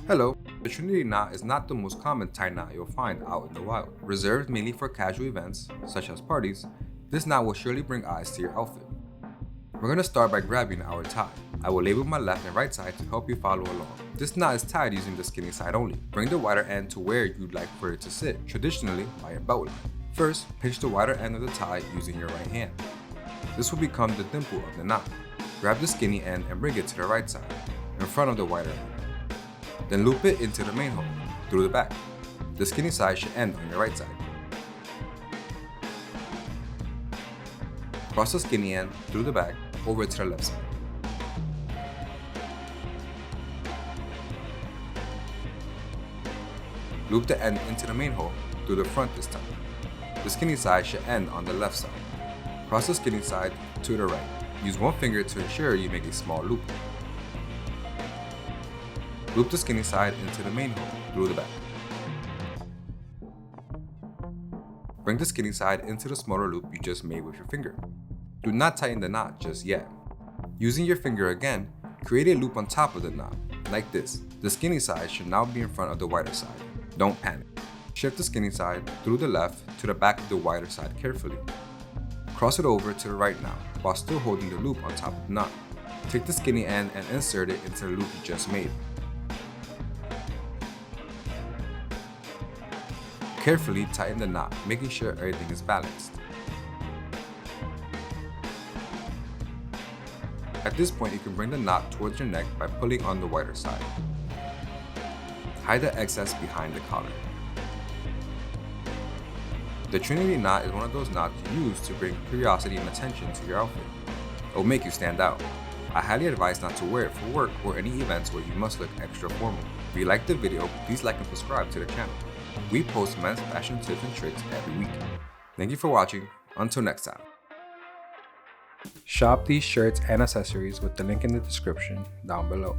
Hello, the Trinity Knot is not the most common tie knot you'll find out in the wild. Reserved mainly for casual events, such as parties, this knot will surely bring eyes to your outfit. We're going to start by grabbing our tie. I will label my left and right side to help you follow along. This knot is tied using the skinny side only. Bring the wider end to where you'd like for it to sit, traditionally by your belt line. First, pinch the wider end of the tie using your right hand. This will become the dimple of the knot. Grab the skinny end and bring it to the right side, in front of the wider end. Then loop it into the main hole, through the back. The skinny side should end on your right side. Cross the skinny end through the back, over to the left side. Loop the end into the main hole, through the front this time. The skinny side should end on the left side. Cross the skinny side to the right. Use one finger to ensure you make a small loop. Loop the skinny side into the main hole, through the back. Bring the skinny side into the smaller loop you just made with your finger. Do not tighten the knot just yet. Using your finger again, create a loop on top of the knot, like this. The skinny side should now be in front of the wider side. Don't panic. Shift the skinny side through the left to the back of the wider side carefully. Cross it over to the right now, while still holding the loop on top of the knot. Take the skinny end and insert it into the loop you just made. Carefully tighten the knot, making sure everything is balanced. At this point, you can bring the knot towards your neck by pulling on the wider side. Hide the excess behind the collar. The Trinity Knot is one of those knots you use to bring curiosity and attention to your outfit. It will make you stand out. I highly advise not to wear it for work or any events where you must look extra formal. If you liked the video, please like and subscribe to the channel. We post men's fashion tips and tricks every week. Thank you for watching. Until next time. Shop these shirts and accessories with the link in the description down below.